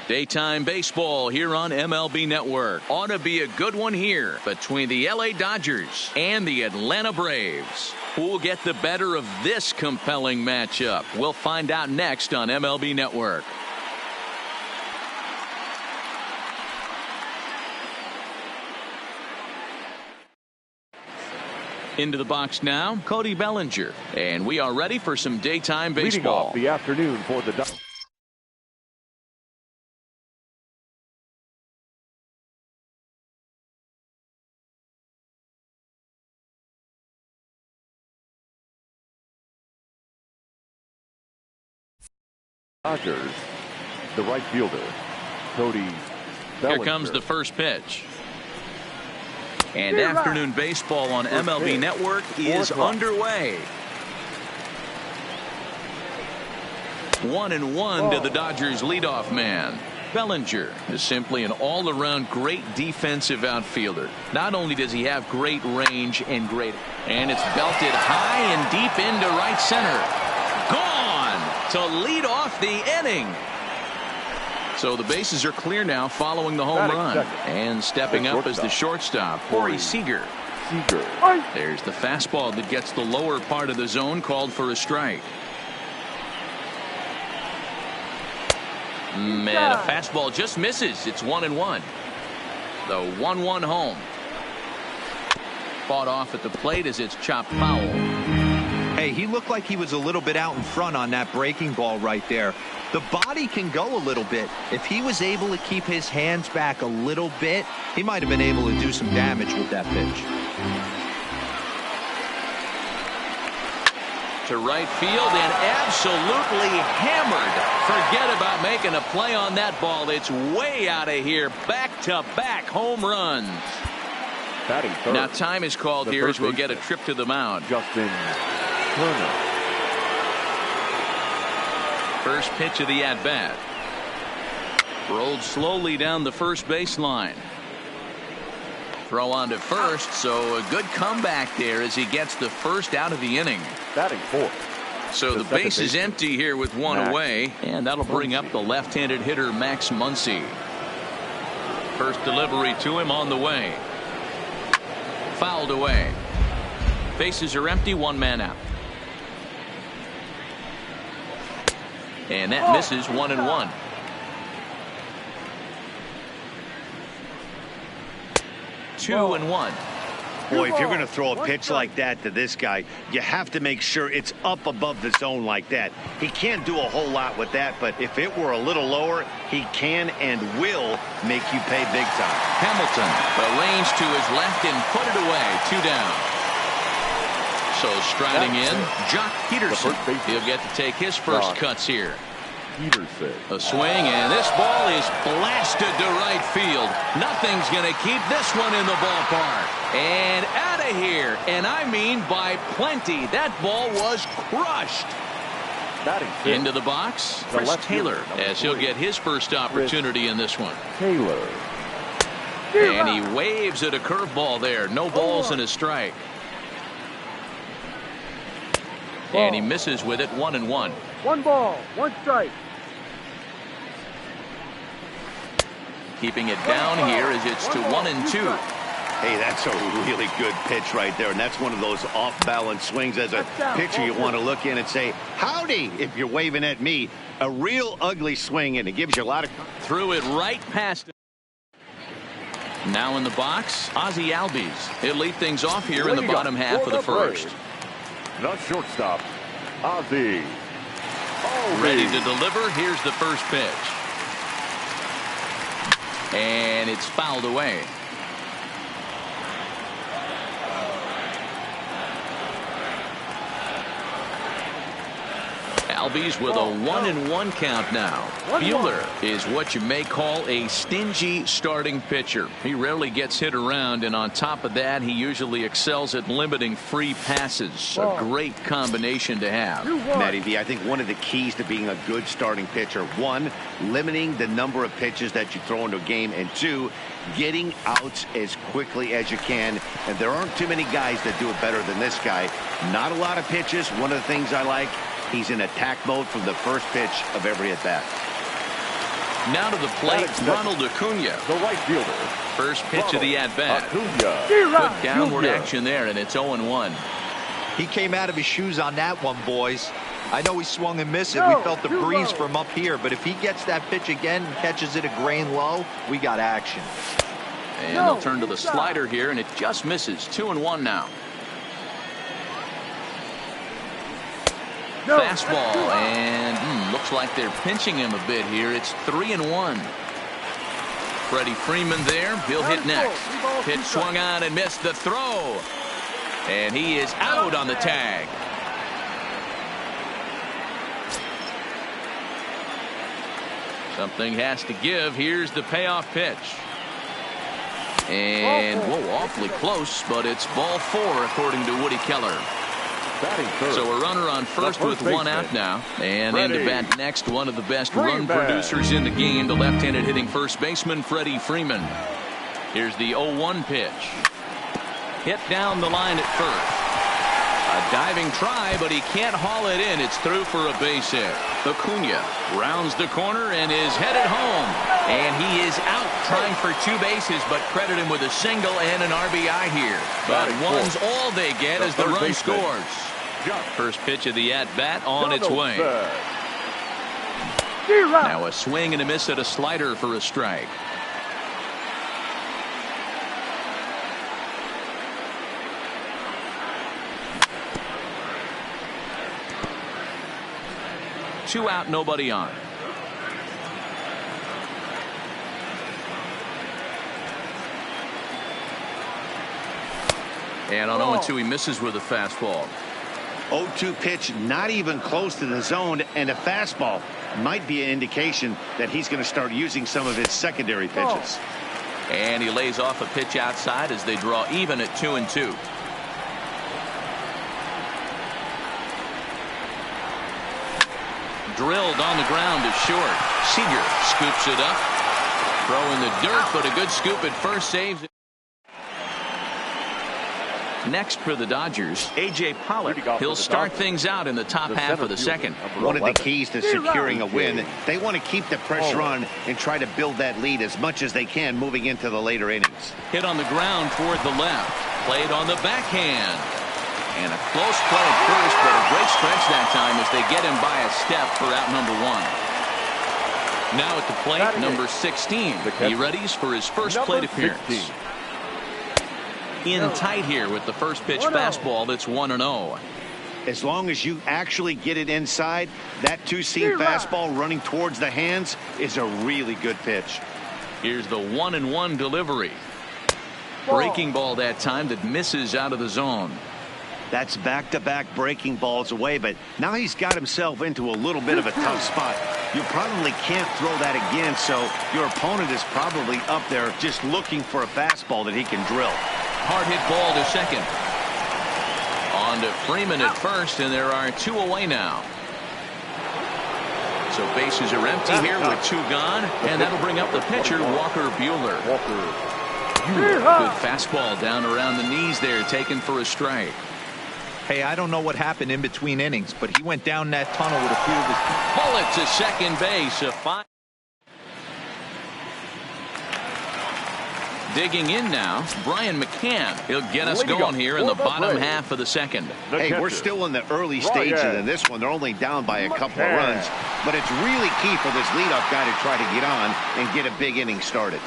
Daytime baseball here on MLB Network. Ought to be a good one here between the LA Dodgers and the Atlanta Braves. Who will get the better of this compelling matchup? We'll find out next on MLB Network. Into the box now, Cody Bellinger. And we are ready for some daytime baseball. Leading off the afternoon for the Dodgers, the right fielder, Cody Bellinger. Here comes the first pitch. And afternoon baseball on MLB Network is underway. 1-1 to the Dodgers leadoff man. Bellinger is simply an all-around great defensive outfielder. Not only does he have great range and it's belted high and deep into right center. Gone to lead off the inning. So the bases are clear now following the home run. And stepping up as the shortstop, Corey Seager. There's the fastball that gets the lower part of the zone, called for a strike. And a fastball just misses. It's 1-1. The 1-1 home. Fought off at the plate as it's chopped foul. Hey, he looked like he was a little bit out in front on that breaking ball right there. The body can go a little bit. If he was able to keep his hands back a little bit, he might have been able to do some damage with that pitch. To right field and absolutely hammered. Forget about making a play on that ball. It's way out of here. Back-to-back home runs. Now time is called here as we'll get a trip to the mound. Justin Turner. First pitch of the at-bat. Rolled slowly down the first baseline. Throw on to first, so a good comeback there as he gets the first out of the inning. Batting fourth. So the base is empty here with one away, and that'll bring up the left-handed hitter Max Muncy. First delivery to him on the way. Fouled away. Bases are empty, one man out. And that misses, 1-1. Two and one. Boy, if you're going to throw a pitch like that to this guy, you have to make sure it's up above the zone like that. He can't do a whole lot with that, but if it were a little lower, he can and will make you pay big time. Hamilton arranged to his left and put it away. 2 down. So striding in, Jock Peterson. He'll get to take his first cuts here. A swing, and this ball is blasted to right field. Nothing's going to keep this one in the ballpark. And out of here. And I mean by plenty. That ball was crushed. Into the box, Chris Taylor, as he'll get his first opportunity in this one. And he waves at a curveball there. No balls and a strike. And he misses with it, 1-1. 1 ball, 1 strike. Keeping it down here as it's to 1-2. Hey, that's a really good pitch right there, and that's one of those off-balance swings. As a pitcher, you want to look in and say, howdy, if you're waving at me. A real ugly swing, and it gives you a lot of... Threw it right past him. Now in the box, Ozzie Albies. He'll lead things off here in the bottom half of the first. The shortstop, Ozzie. Ready to deliver. Here's the first pitch. And it's fouled away. Albies with a 1-1 count now. Buehler is what you may call a stingy starting pitcher. He rarely gets hit around, and on top of that, he usually excels at limiting free passes. A great combination to have. Matty V, I think one of the keys to being a good starting pitcher, 1, limiting the number of pitches that you throw into a game, and 2, getting outs as quickly as you can. And there aren't too many guys that do it better than this guy. Not a lot of pitches. One of the things I like, he's in attack mode from the first pitch of every at-bat. Now to the plate, Ronald Acuna. The right fielder. First pitch of the at-bat. Acuna. Good downward action there, and it's 0-1. He came out of his shoes on that one, boys. I know he swung and missed it. We felt the breeze from up here, but if he gets that pitch again and catches it a grain low, we got action. And they'll turn to the slider here, and it just misses. 2-1 now. Fastball, and looks like they're pinching him a bit here. It's 3-1. Freddie Freeman there. He'll hit next. Pitch swung on and missed the throw. And he is out on the tag. Something has to give. Here's the payoff pitch. And, whoa, awfully close, but it's ball 4 according to Woody Keller. So a runner on first with one out now. And in to bat next, one of the best run producers in the game, the left-handed hitting first baseman, Freddie Freeman. Here's the 0-1 pitch. Hit down the line at first. A diving try, but he can't haul it in. It's through for a base hit. Acuna rounds the corner and is headed home. And he is out trying for 2 bases, but credit him with a single and an RBI here. But one's all they get as the run scores. First pitch of the at-bat on its way. Now a swing and a miss at a slider for a strike. Two out, nobody on. And on 0-2, he misses with a fastball. 0-2 pitch, not even close to the zone, and a fastball might be an indication that he's going to start using some of his secondary pitches. And he lays off a pitch outside as they draw even at 2-2. Drilled on the ground to short. Seager scoops it up. Throw in the dirt, but a good scoop at first saves it. Next for the Dodgers, A.J. Pollock. He'll start things out in the top half of the second. One of the keys to securing a win, they want to keep the pressure on and try to build that lead as much as they can moving into the later innings. Hit on the ground toward the left. Played on the backhand. And a close play at first, but a great stretch that time as they get him by a step for out number 1. Now at the plate, number 16. He readies for his first plate appearance. In tight here with the first pitch fastball. That's 1-0. As long as you actually get it inside, that two-seam fastball running towards the hands is a really good pitch. Here's the 1-1 delivery. Breaking ball that time that misses out of the zone. That's back-to-back breaking balls away, but now he's got himself into a little bit of a tough spot. You probably can't throw that again, so your opponent is probably up there just looking for a fastball that he can drill. Hard hit ball to second. On to Freeman at first, and there are 2 away now. So bases are empty here with 2 gone, and that'll bring up the pitcher, Walker Buehler. Good fastball down around the knees there, taken for a strike. Hey, I don't know what happened in between innings, but he went down that tunnel with a few of his... Bullet to second base. A fine. Digging in now, Brian McCann. He'll get us going here in the bottom half of the second. Hey, we're still in the early stages of this one. They're only down by a couple of runs, but it's really key for this leadoff guy to try to get on and get a big inning started.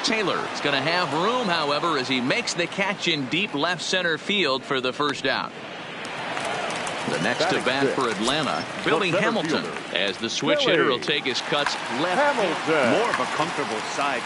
Taylor is going to have room, however, as he makes the catch in deep left center field for the first out. The next to bat for Atlanta, Billy Hamilton, as the switch hitter will take his cuts left. More of a comfortable side.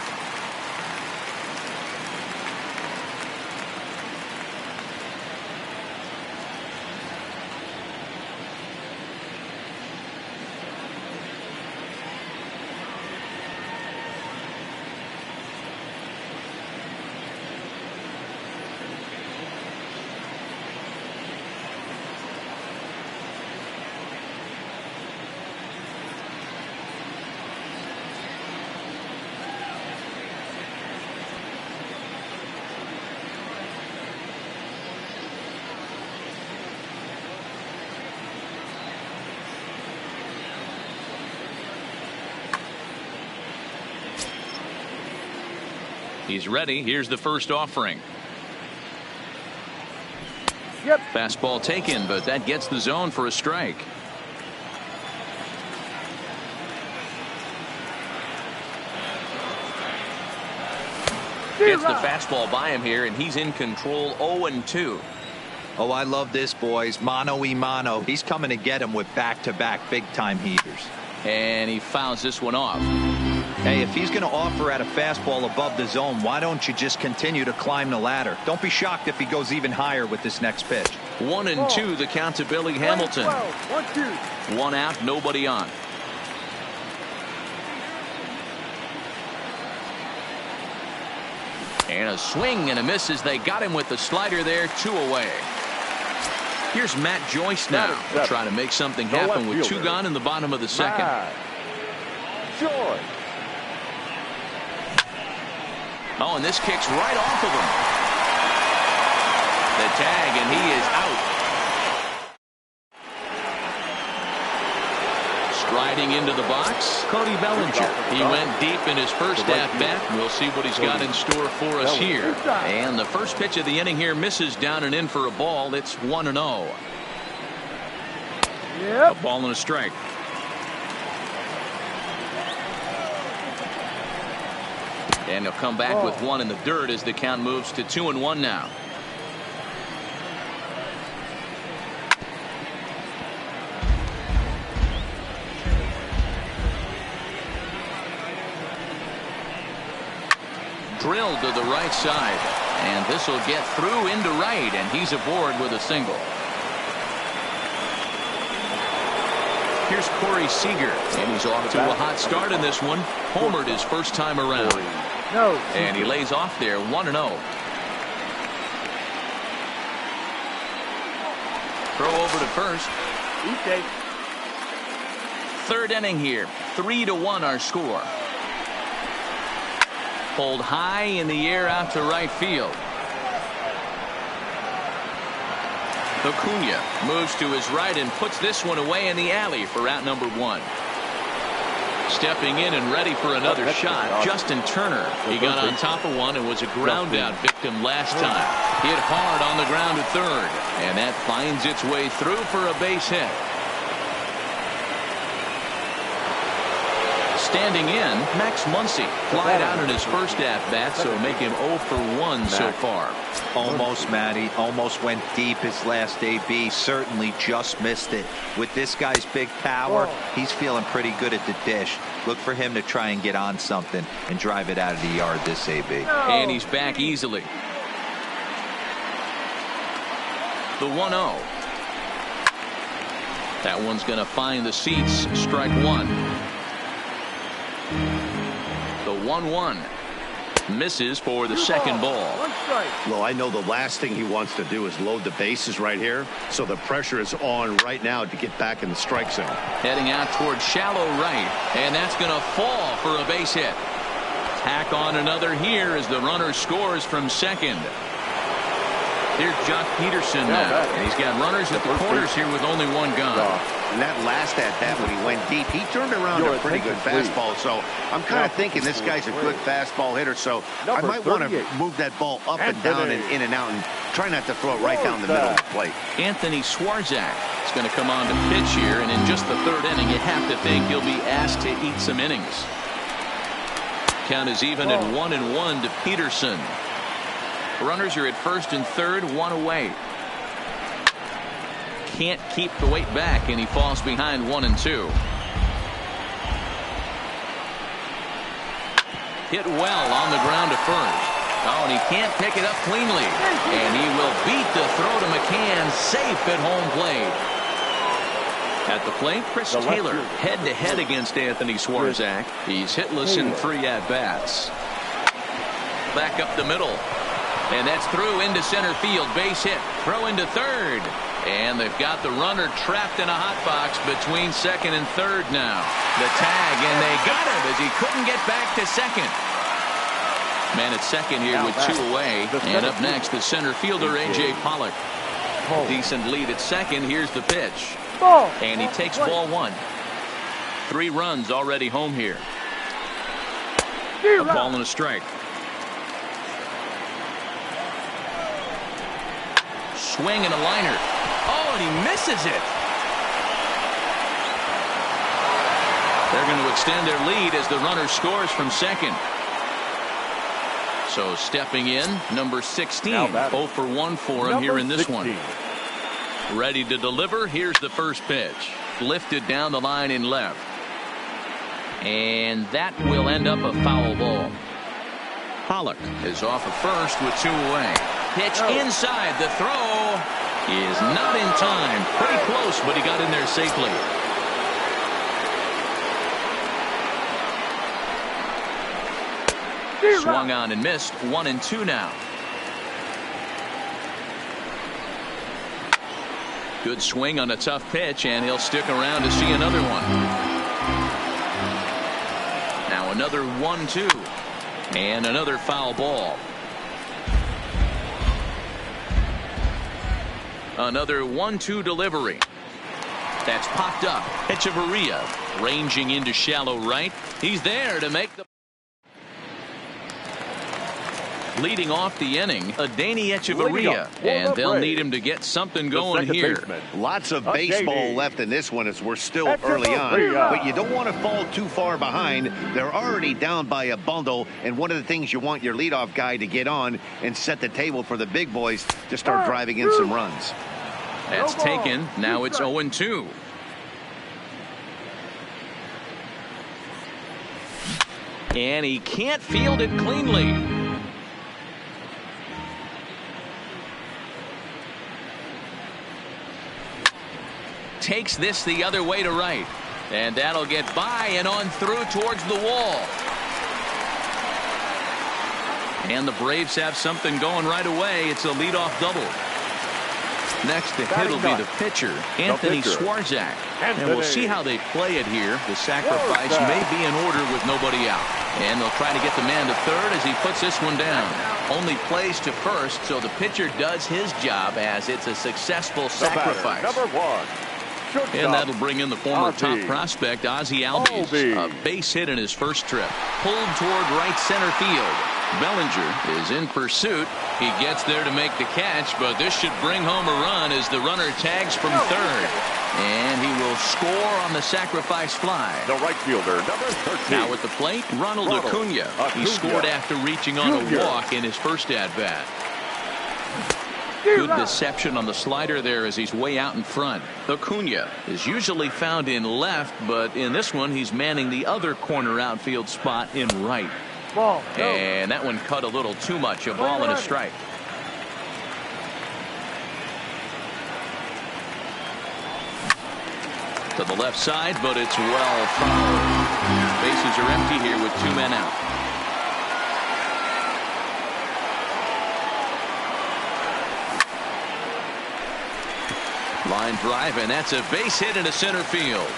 He's ready. Here's the first offering. Yep. Fastball taken, but that gets the zone for a strike. Gets the fastball by him here, and he's in control. 0-2. Oh, I love this, boys. Mano-y-mano. He's coming to get him with back-to-back big-time heaters. And he fouls this one off. Hey, if he's going to offer at a fastball above the zone, why don't you just continue to climb the ladder? Don't be shocked if he goes even higher with this next pitch. 1-2, the count to Billy Hamilton. 1-2. One out, nobody on. And a swing and a miss as they got him with the slider there. 2 away. Here's Matt Joyce now. They'll try to make something happen with 2 gone in the bottom of the second. Joyce. Oh, and this kicks right off of him. The tag, and he is out. Striding into the box, Cody Bellinger. He went deep in his first at-bat. We'll see what he's got in store for us here. And the first pitch of the inning here misses down and in for a ball. It's 1-0. Yep. A ball and a strike. And he'll come back with one in the dirt as the count moves to 2-1 now. Drilled to the right side, and this will get through into right, and he's aboard with a single. Here's Corey Seager, and he's off to a hot start in this one. Homered his first time around. No. And he lays off there, 1-0. Throw over to first. Okay. Third inning here, 3-1 our score. Pulled high in the air out to right field. Acuna moves to his right and puts this one away in the alley for out number 1. Stepping in and ready for another shot, Justin Turner. He got on top of one and was a ground out victim last time. Hit hard on the ground at third, and that finds its way through for a base hit. Standing in, Max Muncy flied out in his first at-bat, so make him 0 for 1 so far. Almost, Matty. Almost went deep his last AB. Certainly just missed it. With this guy's big power, he's feeling pretty good at the dish. Look for him to try and get on something and drive it out of the yard this AB. And he's back easily. The 1-0. That one's going to find the seats. Strike 1. The 1-1 misses for the second ball. Well, I know the last thing he wants to do is load the bases right here, so the pressure is on right now to get back in the strike zone. Heading out towards shallow right, and that's going to fall for a base hit. Tack on another here as the runner scores from second. Here's Jock Peterson now, and he's got runners at the corners here with only 1 gone. And that last at-bat when he went deep, he turned around a pretty good fastball. So I'm kind of thinking this guy's a good fastball hitter. So I might want to move that ball up and down and in and out and try not to throw it right down the middle of the plate. Anthony Swarzak is going to come on to pitch here, and in just the third inning, you have to think he'll be asked to eat some innings. Count is even at 1-1 to Peterson. Runners are at first and third, 1 away. Can't keep the weight back, and he falls behind 1-2. Hit well on the ground to first. Oh, and he can't pick it up cleanly. And he will beat the throw to McCann, safe at home plate. At the plate, Chris Taylor head-to-head against Anthony Swarzak. He's hitless in 3 at-bats. Back up the middle. And that's through into center field. Base hit. Throw into third. And they've got the runner trapped in a hot box between second and third now. The tag, and they got him as he couldn't get back to second. Man at second here with 2 away. And up next, the center fielder, A.J. Pollock. Decent lead at second. Here's the pitch. And he takes ball 1. 3 runs already home here. A ball and a strike. swing and a liner. Oh, and he misses it. They're going to extend their lead as the runner scores from second. So stepping in, number 16. 0 for 1 for him here in this 16. One. Ready to deliver. Here's the first pitch. Lifted down the line in left. And that will end up a foul ball. Pollock is off of first with 2 away. Pitch inside. The throw is not in time. Pretty close, but he got in there safely. Swung on and missed. 1-2 now. Good swing on a tough pitch, and he'll stick around to see another one. Now another 1-2. And another foul ball. Another 1-2 delivery. That's popped up. Echeverria ranging into shallow right. He's there to make the. Leading off the inning, Adeiny Echeverria, and they'll need him to get something going here. Lots of baseball left in this one as we're still early on, but you don't want to fall too far behind. They're already down by a bundle, and one of the things you want your leadoff guy to get on and set the table for the big boys to start driving in some runs. That's taken. Now it's 0-2. And he can't field it cleanly. Takes this the other way to right, and that'll get by and on through towards the wall. And the Braves have something going right away. It's a leadoff double. Next to hit will be the pitcher, Anthony Swarzak. And we'll see how they play it here. The sacrifice may be in order with nobody out. And they'll try to get the man to third as he puts this one down. Only plays to first, so the pitcher does his job as it's a successful sacrifice. Number 1. And that'll bring in the former top prospect, Ozzie Albies. A base hit in his first trip. Pulled toward right center field. Bellinger is in pursuit. He gets there to make the catch, but this should bring home a run as the runner tags from third. And he will score on the sacrifice fly. The right fielder, number 13. Now at the plate, Ronald Acuna. He scored after reaching on a walk in his first at-bat. Good deception on the slider there as he's way out in front. Acuna is usually found in left, but in this one he's manning the other corner outfield spot in right. And that one cut a little too much. A ball and a strike. To the left side, but it's well fouled. Bases are empty here with 2 men out. Line drive, and that's a base hit into center field.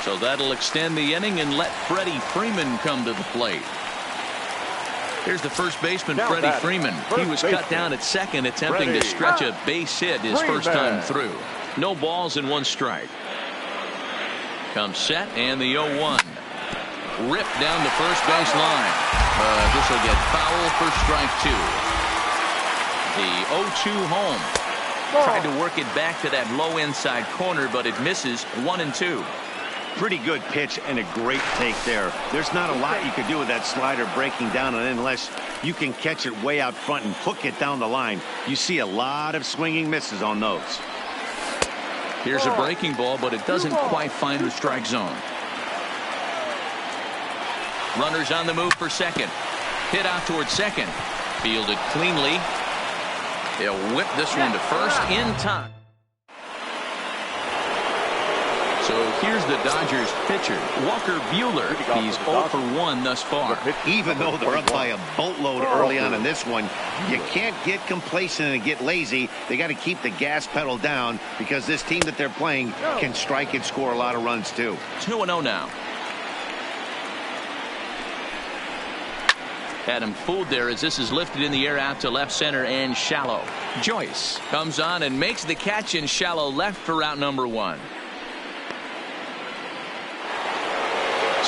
So that'll extend the inning and let Freddie Freeman come to the plate. Here's the first baseman, Freddie Freeman. He was cut down at second, attempting to stretch a base hit his first time through. No balls and 1 strike. Comes set, and the 0-1. Ripped down the first base line. This will get foul for strike 2. The 0-2 home. Tried to work it back to that low inside corner, but it misses. 1-2. Pretty good pitch and a great take there. There's not a lot you could do with that slider breaking down unless you can catch it way out front and hook it down the line. You see a lot of swinging misses on those. Here's a breaking ball, but it doesn't quite find the strike zone. Runners on the move for second. Hit out towards second. Fielded cleanly. They'll whip this one to first in time. So here's the Dodgers pitcher, Walker Buehler. He's 0 for 1 thus far. Even though they're up by a boatload early on in this one, you can't get complacent and get lazy. They got to keep the gas pedal down because this team that they're playing can strike and score a lot of runs too. 2-0 now. Had him fooled there as this is lifted in the air out to left center and shallow. Joyce comes on and makes the catch in shallow left for out number 1.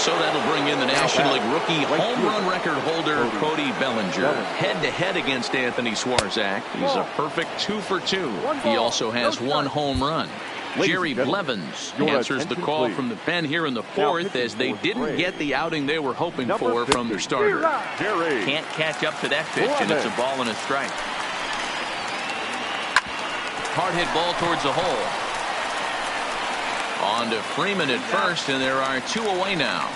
So that'll bring in the National League rookie home run record holder, Cody Bellinger. Head-to-head against Anthony Swarzak. He's a perfect 2 for 2. He also has 1 home run. Jerry Blevins answers the call from the pen here in the 4th as they didn't get the outing they were hoping for from their starter. Can't catch up to that pitch, and it's a ball and a strike. Hard hit ball towards the hole. On to Freeman at first, and there are 2 away now.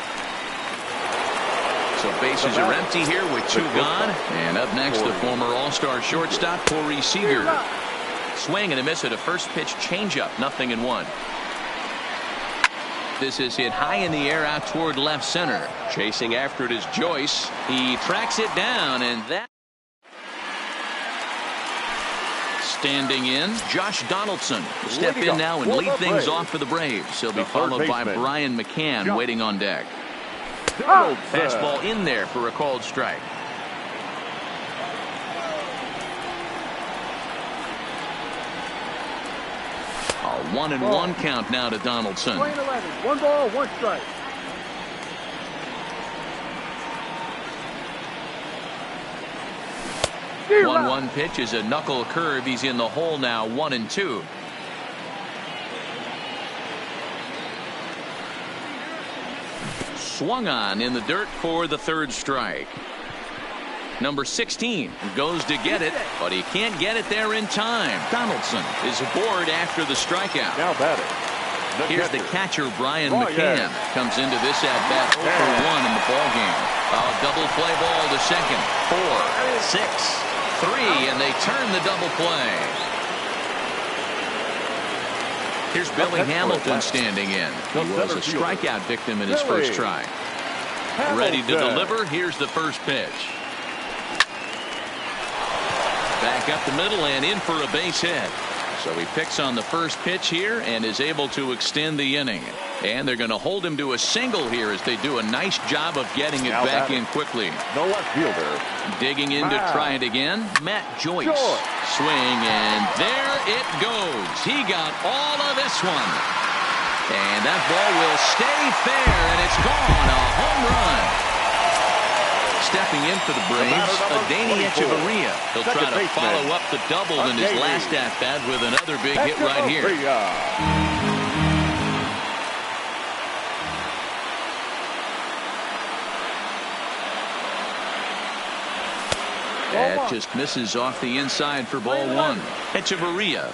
So bases are empty here with 2 gone. And up next, the former All-Star shortstop, Corey Seager. Swing and a miss at a first pitch changeup, 0-1. This is hit high in the air out toward left center. Chasing after it is Joyce. He tracks it down, and that. Standing in, Josh Donaldson will step in now and lead things off for the Braves. He'll be followed by Brian McCann waiting on deck. Fastball in there for a called strike. A 1-1 count now to Donaldson. 1 ball, 1 strike. The 1-1 pitch is a knuckle curve. He's in the hole now, 1-2. Swung on in the dirt for the 3rd strike. Number 16 goes to get it, but he can't get it there in time. Donaldson is aboard after the strikeout. Now batting. Here's the catcher, Brian McCann. Comes into this at-bat 0 for 1 in the ballgame. A double play ball to second. 4, 6, 3, and they turn the double play. Here's Billy Hamilton standing in. He was a strikeout victim in his first try. Ready to deliver. Here's the first pitch. Back up the middle and in for a base hit. So he picks on the first pitch here and is able to extend the inning. And they're going to hold him to a single here as they do a nice job of getting it back in quickly. No left fielder. Digging in to try it again, Matt Joyce. Swing, and there it goes. He got all of this one. And that ball will stay fair, and it's gone. A home run. Stepping in for the Braves, Adeiny Echeverria. He'll try to follow up the double in his last at-bat with another big hit right here. That just misses off the inside for ball 1. Echeverria,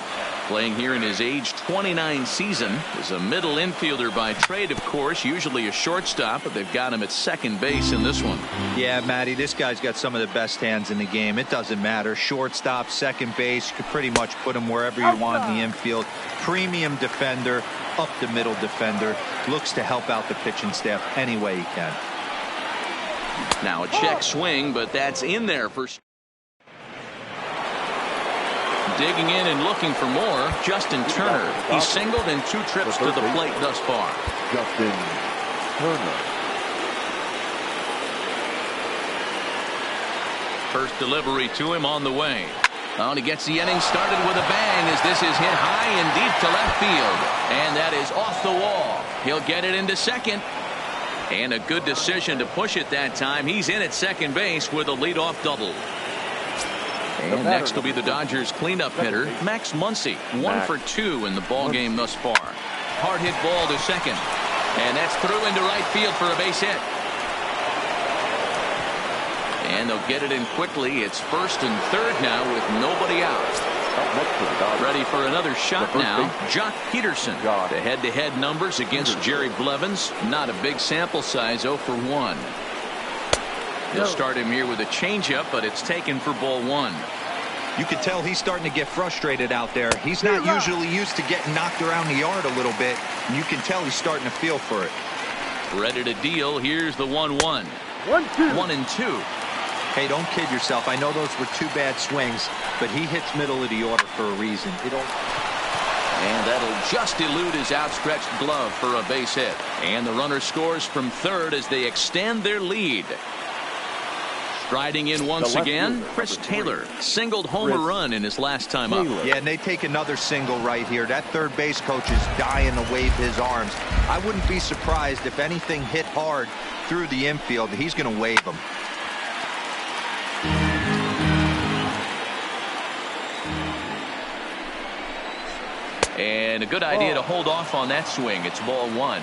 playing here in his age 29 season, is a middle infielder by trade, of course, usually a shortstop, but they've got him at second base in this one. Yeah, Matty, this guy's got some of the best hands in the game. It doesn't matter. Shortstop, second base, you could pretty much put him wherever you want in the infield. Premium defender, up the middle defender, looks to help out the pitching staff any way he can. Now a check swing, but that's in there for. Digging in and looking for more, Justin Turner. He's singled in 2 trips to the plate thus far. Justin Turner. First delivery to him on the way. And he gets the inning started with a bang as this is hit high and deep to left field. And that is off the wall. He'll get it into second. And a good decision to push it that time. He's in at second base with a leadoff double. And next will be the Dodgers cleanup hitter, Max Muncy. 1 for 2 in the ballgame thus far. Hard hit ball to second. And that's through into right field for a base hit. And they'll get it in quickly. It's first and third now with nobody out. Ready for another shot now. Jock Peterson. The head-to-head numbers against Jerry Blevins. Not a big sample size, 0 for 1. They'll start him here with a changeup, but it's taken for ball 1. You can tell he's starting to get frustrated out there. He's not usually used to getting knocked around the yard a little bit. And you can tell he's starting to feel for it. Ready to deal. Here's the 1-1. 1-2. Hey, don't kid yourself. I know those were 2 bad swings, but he hits middle of the order for a reason. And that'll just elude his outstretched glove for a base hit. And the runner scores from third as they extend their lead. Striding in once again, Chris Taylor singled home a run in his last time up. Yeah, and they take another single right here. That third base coach is dying to wave his arms. I wouldn't be surprised if anything hit hard through the infield. He's going to wave them. And a good idea to hold off on that swing. It's ball one.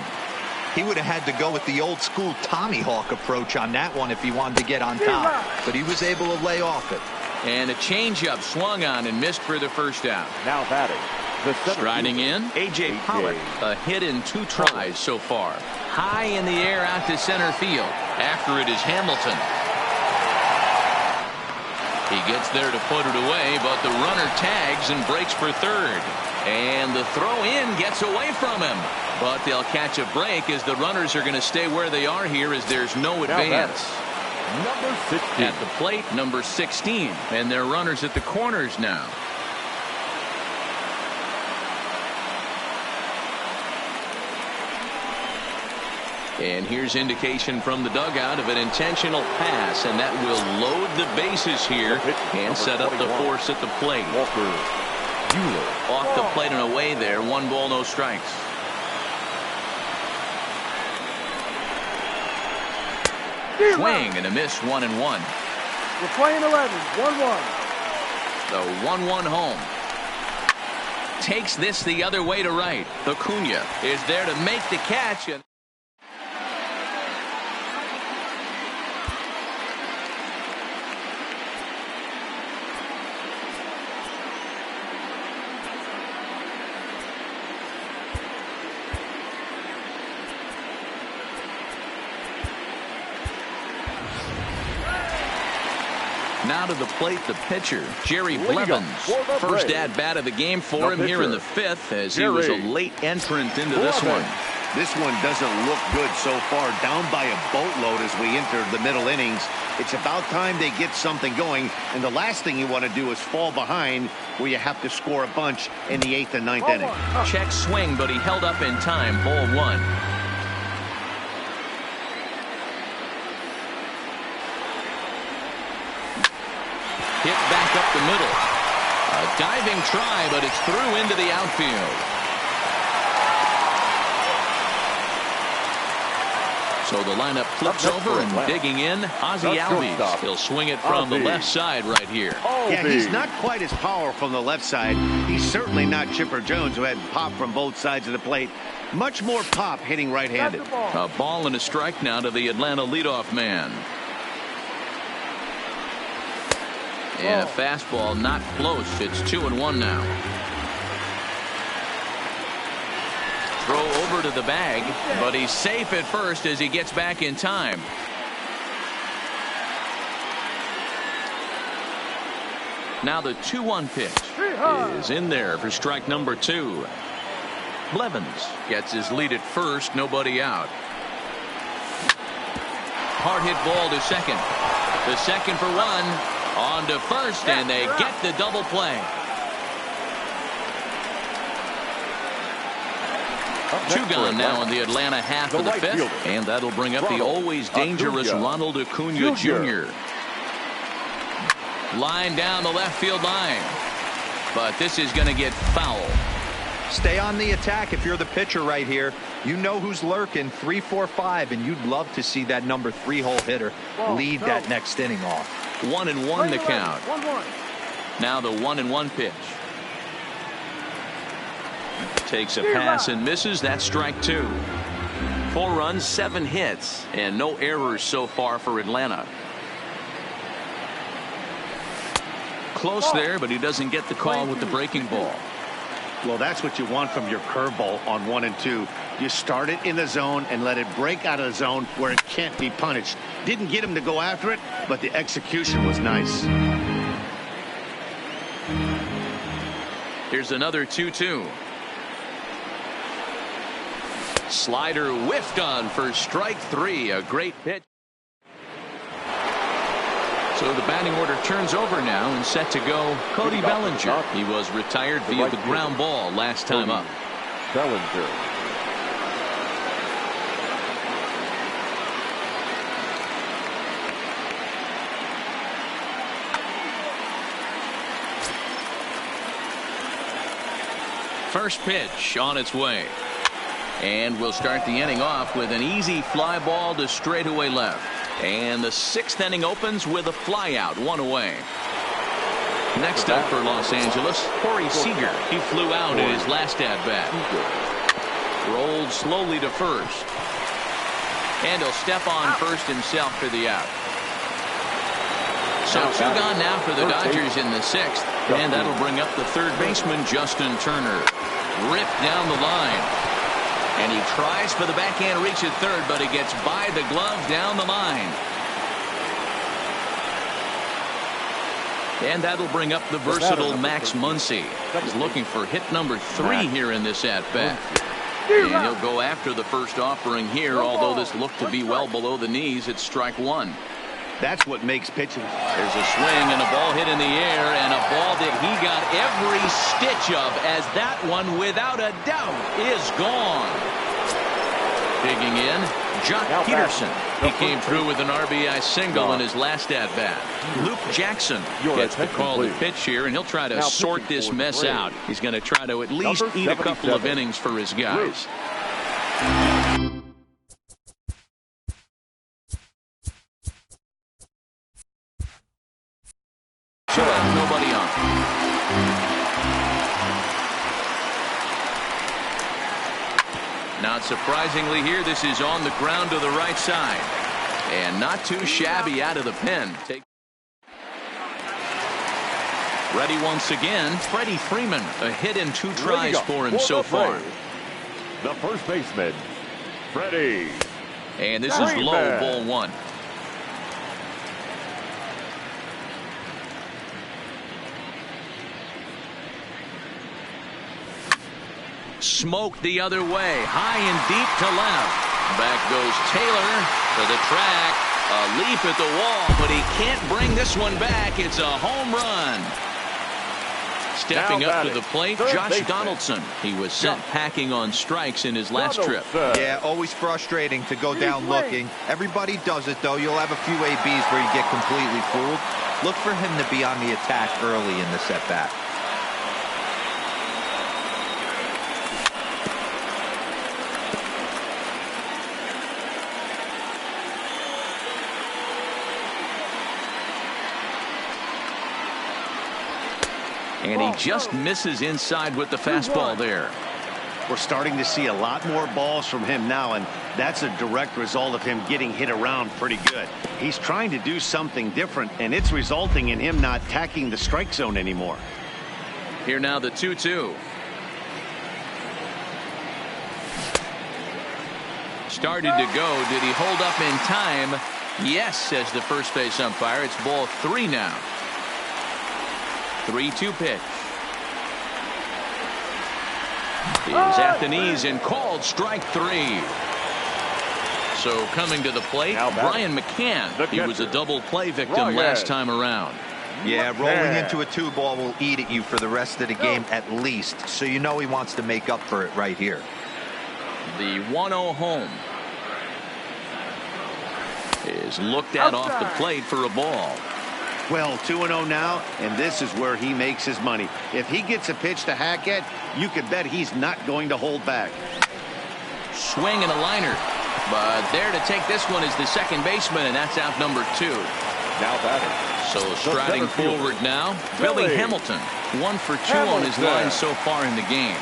He would have had to go with the old school Tommy Hawk approach on that one if he wanted to get on top. But he was able to lay off it. And a changeup swung on and missed for the first out. Now batting. Striding in, A.J. Pollock. A hit in 2 tries so far. High in the air out to center field. After it is Hamilton. He gets there to put it away, but the runner tags and breaks for third. And the throw in gets away from him. But they'll catch a break as the runners are going to stay where they are here as there's no advance. Number 16. At the plate, number 16. And they're runners at the corners now. And here's indication from the dugout of an intentional pass, and that will load the bases here and set up the force at the plate. Off the plate and away there. 1 ball, no strikes. Swing and a miss. 1-1. We're playing 11. 1-1. The 1-1 home. Takes this the other way to right. Acuna is there to make the catch. And now to the plate, the pitcher, Jerry Blevins. First at bat of the game for him here in the 5th as he was a late entrant into this one. This one doesn't look good so far. Down by a boatload as we enter the middle innings. It's about time they get something going. And the last thing you want to do is fall behind where you have to score a bunch in the 8th and 9th inning. Check swing, but he held up in time. Ball 1. Hit back up the middle. A diving try, but it's through into the outfield. So the lineup flips over and digging in, Ozzie Albies. He'll swing it from the left side right here. Yeah, he's not quite as powerful from the left side. He's certainly not Chipper Jones, who had pop from both sides of the plate. Much more pop hitting right-handed. A ball and a strike now to the Atlanta leadoff man. And a fastball not close. It's 2-1 now. Throw over to the bag, but he's safe at first as he gets back in time. Now the 2-1 pitch is in there for strike number 2. Blevins gets his lead at first, nobody out. Hard hit ball to second. The second for 1. On to first, and they get the double play. 2 gone now in the Atlanta half of the 5th, and that'll bring up the always dangerous Ronald Acuna Jr. Line down the left field line, but this is going to get foul. Stay on the attack if you're the pitcher right here. You know who's lurking. 3, 4, 5, and you'd love to see that number 3 hole hitter lead that next inning off. 1-1 the count. Now the 1-1 pitch. Takes a pass and misses. That's strike 2. 4 runs, 7 hits, and no errors so far for Atlanta. Close there, but he doesn't get the call with the breaking ball. Well, that's what you want from your curveball on 1 and 2. You start it in the zone and let it break out of the zone where it can't be punished. Didn't get him to go after it, but the execution was nice. Here's another 2-2. Slider whiffed on for strike 3. A great pitch. So the batting order turns over now and set to go Cody Bellinger. He was retired via the ground ball last time up. Bellinger. First pitch on its way. And we'll start the inning off with an easy fly ball to straightaway left. And the 6th inning opens with a fly out, 1 away. Next up for Los Angeles, Corey Seager. He flew out in his last at-bat. Rolled slowly to first. And he'll step on first himself for the out. So 2 gone now for the Dodgers in the 6th. And that'll bring up the third baseman, Justin Turner. Ripped down the line. And he tries for the backhand reach at third, but he gets by the glove down the line. And that'll bring up the versatile Max Muncy. He's looking for hit number 3 here in this at-bat. And he'll go after the first offering here, although this looked to be well below the knees. It's strike 1. That's what makes pitching. There's a swing and a ball hit in the air, and a ball that he got every stitch of, as that one, without a doubt, is gone. Digging in, Jock Peterson. He came through with an RBI single in his last at-bat. Luke Jackson gets the call to pitch here, and he'll try to sort this mess out. He's going to try to at least eat a couple of innings for his guys. Nobody on. Not surprisingly here, this is on the ground to the right side. And not too shabby out of the pen. Ready once again, Freddie Freeman. A hit in 2 tries for him so far. The first baseman, Freddie. And this is low, ball 1. Smoked the other way, high and deep to left. Back goes Taylor to the track. A leap at the wall, but he can't bring this one back. It's a home run. Stepping up to the plate, Josh Donaldson. He was sent packing on strikes in his last trip. Yeah, always frustrating to go down looking. Everybody does it, though. You'll have a few ABs where you get completely fooled. Look for him to be on the attack early in the setback. And he just misses inside with the fastball there. We're starting to see a lot more balls from him now, and that's a direct result of him getting hit around pretty good. He's trying to do something different, and it's resulting in him not attacking the strike zone anymore. Here now the 2-2. Started to go. Did he hold up in time? Yes, says the first base umpire. It's ball 3 now. 3-2 pitch. Is at the knees and called strike 3. So coming to the plate, Brian McCann. He was a double play victim last time around. Yeah, rolling into a 2-ball will eat at you for the rest of the game at least. So you know he wants to make up for it right here. The 1-0 home is looked at off the plate for a ball. Well, 2-0 now, and this is where he makes his money. If he gets a pitch to hack at, you can bet he's not going to hold back. Swing and a liner. But there to take this one is the second baseman, and that's out number 2. Now batting. So striding forward now, Billy Hamilton. 1 for 2 on his line so far in the game.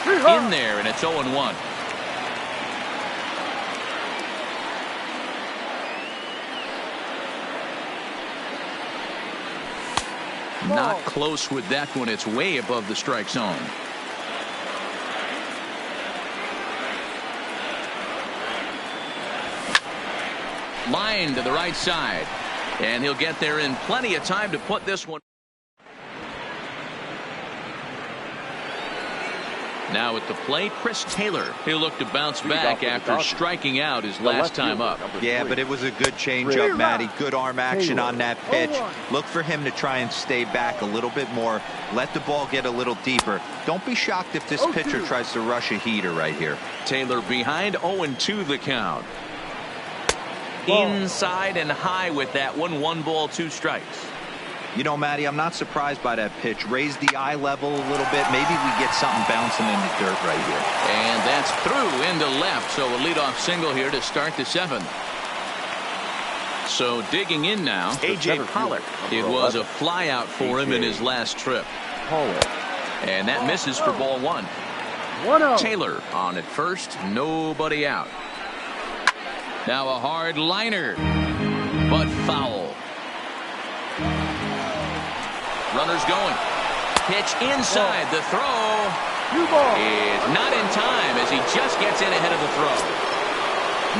In there, and it's 0-1. Not close with that one. It's way above the strike zone. Line to the right side. And he'll get there in plenty of time to put this one. Now at the plate, Chris Taylor. He'll look to bounce back after striking out his last time up. Yeah, but it was a good changeup, Matty. Good arm action on that pitch. Look for him to try and stay back a little bit more. Let the ball get a little deeper. Don't be shocked if this pitcher tries to rush a heater right here. Taylor behind, 0-2 the count. Inside and high with that one. 1 ball, 2 strikes. You know, Matty, I'm not surprised by that pitch. Raise the eye level a little bit. Maybe we get something bouncing in the dirt right here. And that's through into left. So a leadoff single here to start the seventh. So digging in now, A.J. Pollock. It was a fly out for him in his last trip. And that misses for ball one. Taylor on at first, nobody out. Now a hard liner, but foul. Runners going. Pitch inside. The throw is not in time as he just gets in ahead of the throw.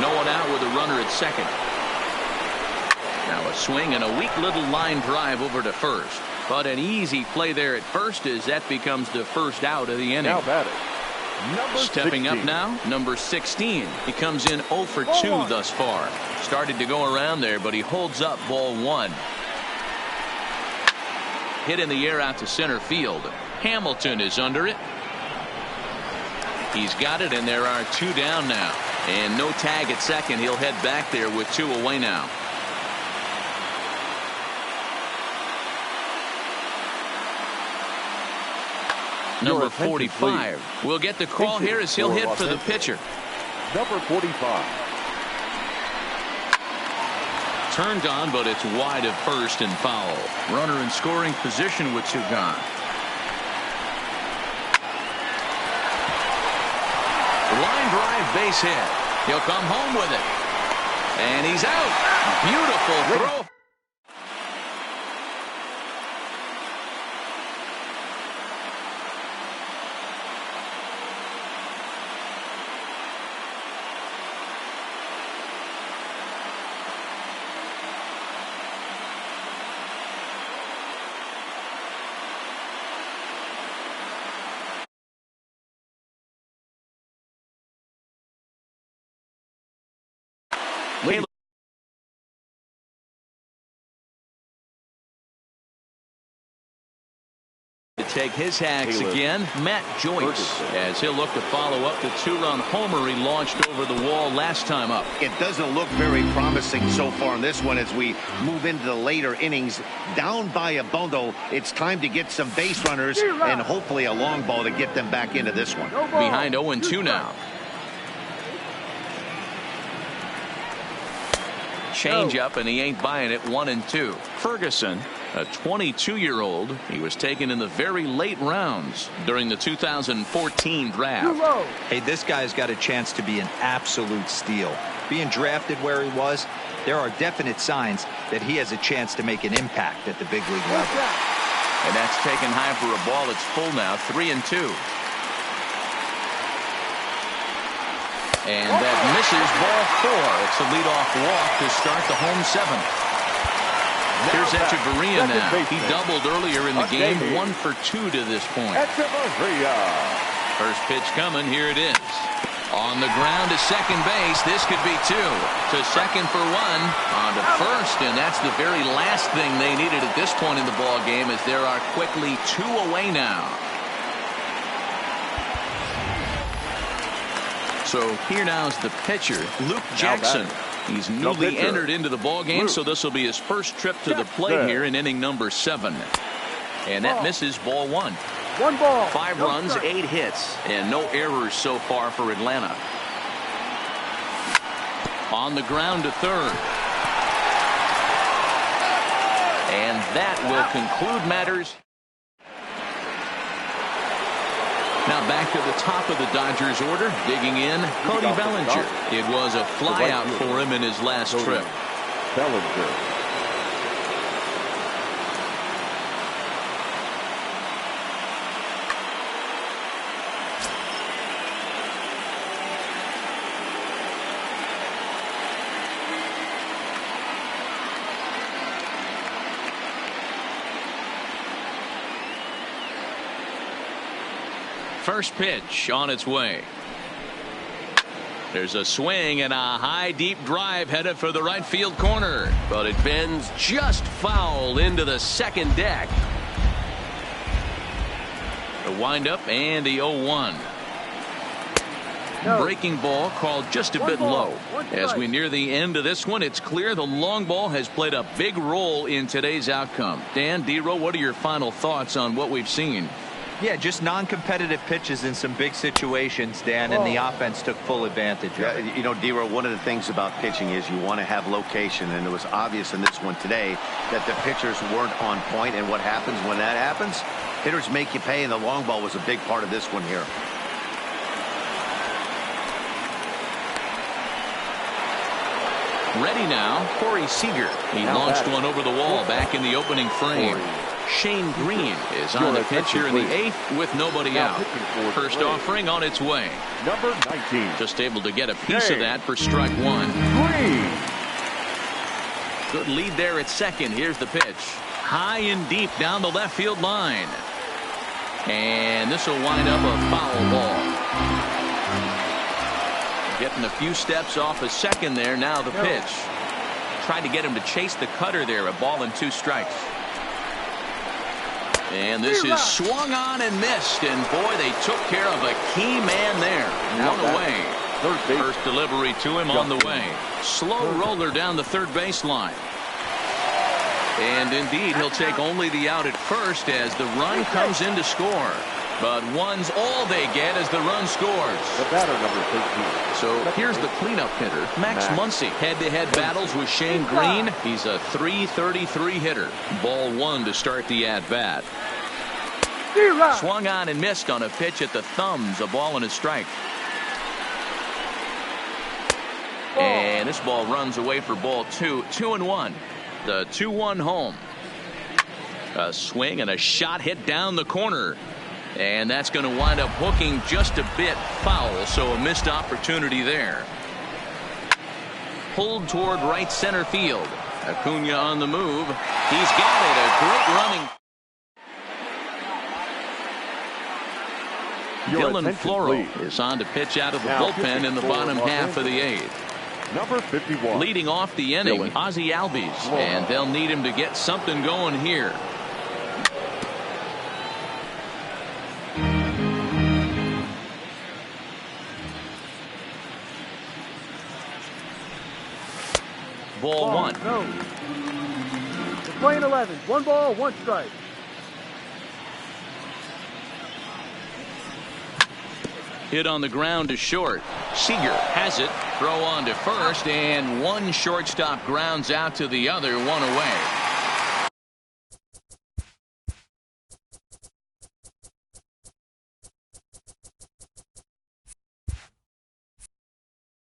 No one out with a runner at second. Now a swing and a weak little line drive over to first. But an easy play there at first as that becomes the first out of the inning. Now batting, number Stepping 16. up now, number 16. He comes in 0 for 2 thus far. Started to go around there, but he holds up ball one. Hit in the air out to center field. Hamilton is under it. He's got it, and there are 2 down now. And no tag at second. He'll head back there with 2 away now. Number 45 will get the call here as he'll hit for the pitcher. Number 45. Turned on, but it's wide of first and foul. Runner in scoring position with 2 gone. Line drive base hit. He'll come home with it. And he's out. Beautiful throw. To take his hacks again, Matt Joyce, as he'll look to follow up the 2-run homer he launched over the wall last time up. It doesn't look very promising so far in this one as we move into the later innings. Down by a bundle, it's time to get some base runners and hopefully a long ball to get them back into this one. Behind 0-2 now. Change up, and he ain't buying it. 1-2. Ferguson, a 22-year-old. He was taken in the very late rounds during the 2014 draft. Hey, this guy's got a chance to be an absolute steal. Being drafted where he was, there are definite signs that he has a chance to make an impact at the big league level. And that's taken high for a ball. It's full now. 3-2. And that misses ball 4. It's a leadoff walk to start the home 7th. Here's Echeverria now. He doubled earlier in the game. 1 for 2 to this point. First pitch coming. Here it is. On the ground to second base. This could be 2. To second for 1. On to first. And that's the very last thing they needed at this point in the ball game, as there are quickly 2 away now. So here now is the pitcher, Luke Jackson. He's newly entered into the ball game, so this will be his first trip to the plate here in inning number 7. And that misses ball 1. 1 ball. 5 runs, 8 hits, and no errors so far for Atlanta. On the ground to third. And that will conclude matters. Now back to the top of the Dodgers order, digging in, Cody Bellinger. It was a flyout for him in his last trip. Bellinger. First pitch on its way. There's a swing and a high deep drive headed for the right field corner, but it bends just foul into the second deck. The windup and the 0-1. Breaking ball called just a bit low. As we near the end of this one, it's clear the long ball has played a big role in today's outcome. Dan, D-Row, what are your final thoughts on what we've seen? Yeah, just non-competitive pitches in some big situations, Dan, and the offense took full advantage of it. You know, D-Row, one of the things about pitching is you want to have location, and it was obvious in this one today that the pitchers weren't on point, and what happens when that happens? Hitters make you pay, and the long ball was a big part of this one here. Ready now, Corey Seager. He launched one over the wall back in the opening frame. Shane Green is on the pitch here in the 8th with nobody out. First offering on its way. Number 19. Just able to get a piece of that for strike one. Green. Good lead there at second. Here's the pitch. High and deep down the left field line. And this will wind up a foul ball. Getting a few steps off a second there. Now the pitch. Tried to get him to chase the cutter there. A ball and 2 strikes. And this is swung on and missed. And boy, they took care of a key man there. One away. First delivery to him on the way. Slow roller down the third baseline. And indeed, he'll take only the out at first as the run comes in to score. But one's all they get as the run scores. The batter, number 13. So here's the cleanup hitter, Max Muncy. Head-to-head battles with Shane Green. He's a .333 hitter. Ball 1 to start the at-bat. Swung on and missed on a pitch at the thumbs. A ball and a strike. And this ball runs away for ball 2. 2-1. The 2-1 home. A swing and a shot hit down the corner. And that's going to wind up hooking just a bit foul, so a missed opportunity there. Pulled toward right center field. Acuna on the move. He's got it. A great running. Dylan Floro is on to pitch out of the bullpen in the bottom half of the 8th. Number 51. Leading off the inning, Ozzie Albies, and they'll need him to get something going here. Ball 1. No. We're playing 11. 1 ball, 1 strike. Hit on the ground to short. Seager has it. Throw on to first, and one shortstop grounds out to the other. 1 away.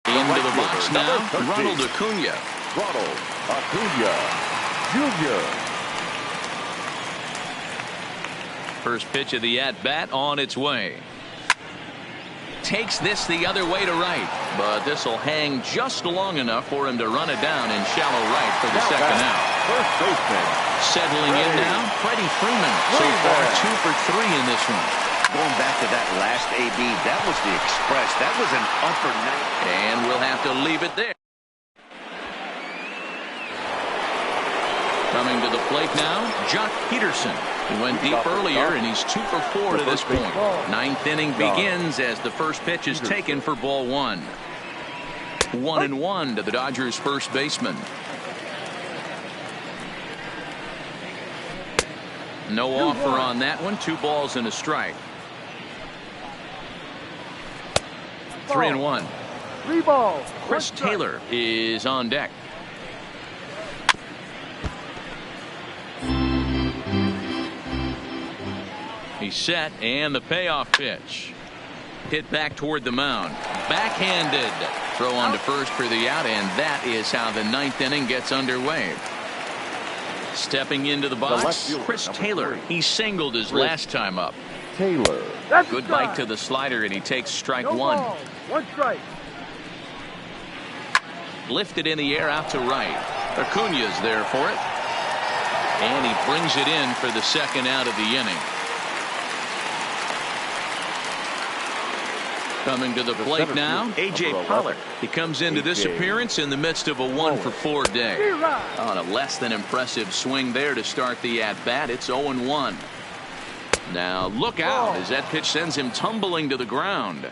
Into the box now, Ronald Acuna. Ronald Acuna Jr. First pitch of the at-bat on its way. Takes this the other way to right, but this will hang just long enough for him to run it down in shallow right for the second out. First baseman. Settling in now, Freddie Freeman. So far 2 for 3 in this one. Going back to that last AB, that was the express. That was an upper night. And we'll have to leave it there. Coming to the plate now, Jock Peterson. He went deep earlier, and he's 2 for 4 to this point. 9th inning begins as the first pitch is taken for ball 1. 1-1 to the Dodgers' first baseman. No offer on that one. 2 balls and a strike. 3-1. 3 balls. Chris Taylor is on deck. He's set, and the payoff pitch. Hit back toward the mound. Backhanded. Throw on to first for the out, and that is how the 9th inning gets underway. Stepping into the box, Chris Taylor. He singled his last time up. Taylor. Good bite to the slider, and he takes strike 1. 1 strike. Lifted in the air out to right. Acuna's there for it. And he brings it in for the second out of the inning. Coming to the plate now, A.J. Pollock. He comes into this appearance in the midst of a 1 for 4 day. On a less than impressive swing there to start the at-bat. It's 0-1. Now look out as that pitch sends him tumbling to the ground.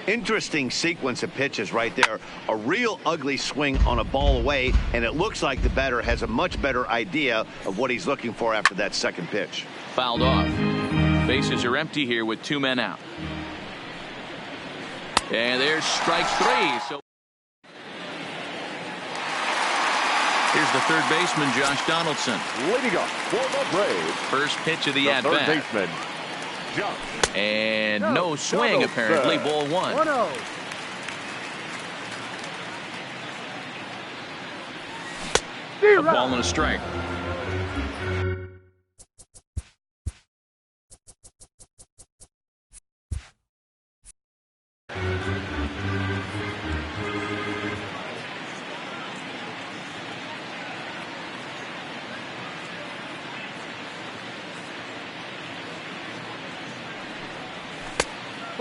Interesting sequence of pitches right there. A real ugly swing on a ball away, and it looks like the batter has a much better idea of what he's looking for after that second pitch. Fouled off. Bases are empty here with 2 men out. And there's strike 3. So here's the third baseman, Josh Donaldson. Leading up for the Braves. First pitch of the Third at-bat. baseman, Josh. And no swing, apparently. Ball 1. 1-0. A ball and a strike.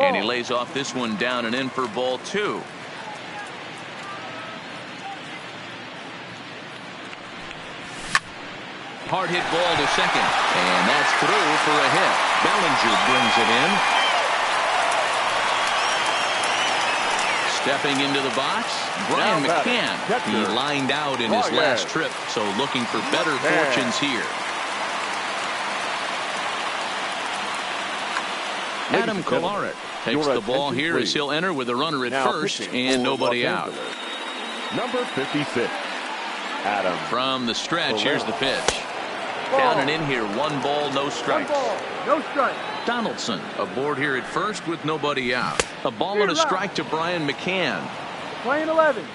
And he lays off this one down and in for ball 2. Hard hit ball to second. And that's through for a hit. Bellinger brings it in. Stepping into the box, Brian McCann. He lined out in his last trip, so looking for better fortunes here. Adam Kolarek takes the ball here as he'll enter with a runner at first and nobody out. Number 56, Adam. From the stretch, here's the pitch. Down and in here, 1 ball, no strikes. 1 ball, no strike. Donaldson aboard here at first with nobody out. A ball and a strike to Brian McCann. Playing 11.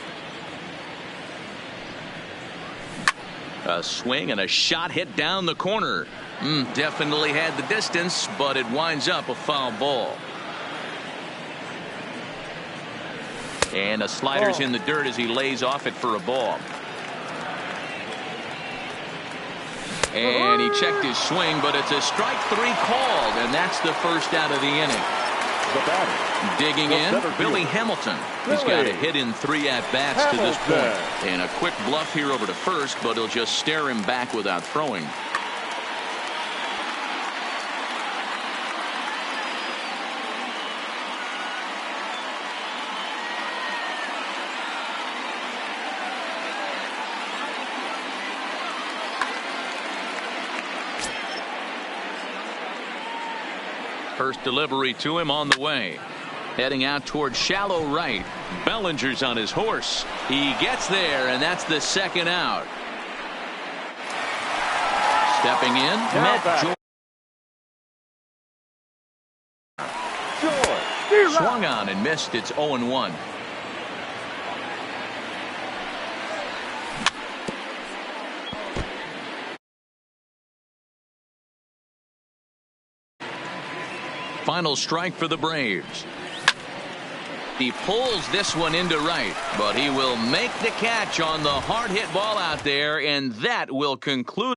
A swing and a shot hit down the corner. Definitely had the distance, but it winds up a foul ball. And a slider's in the dirt as he lays off it for a ball. And he checked his swing, but it's a strike 3 called, and that's the first out of the inning. The batter. Digging in, Billy Hamilton. He's got a hit in 3 at-bats to this point. And a quick bluff here over to first, but he'll just stare him back without throwing. First delivery to him on the way. Heading out towards shallow right. Bellinger's on his horse. He gets there, and that's the second out. Stepping in, Matt George. Swung on and missed. It's 0-1. Final strike for the Braves. He pulls this one into right, but he will make the catch on the hard hit ball out there, and that will conclude